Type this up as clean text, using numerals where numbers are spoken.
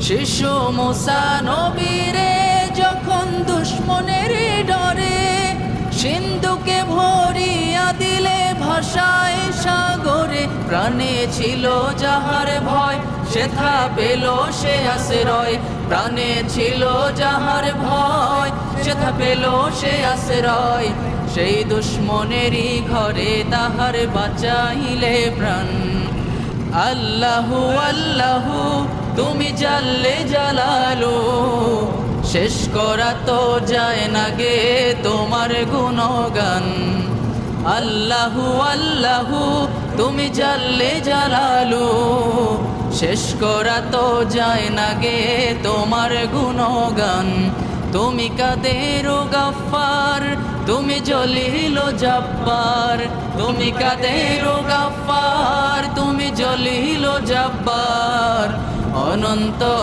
শিশু মুসা নবীরে যখন দুশ্মনের ডরে সিন্ধুকে ভরিয়া দিলে ভাষায় সাগরে, প্রাণে ছিল যাহার ভয় সেথা পেল সে আশ্রয়, প্রাণে ছিল যাহার ভয় সেথা পেল সে আশ্রয়। সেই দুশ্মনেরই ঘরে তাহার বাঁচাইলে প্রাণ। আল্লাহু আল্লাহু তুমি জাল্লে জালালু, শেষ করা তো যায় না গে তোমার গুণগান। আল্লাহু আল্লাহু তুমি জাল্লে জালালু, শেষ করা তো যায় না গে তোমার গুণগান। তুমি কাদের গাফফার তুমি জলিল জব্বার, তুমি কাদের গাফফার তুমি জলিল জব্বার। অনন্ত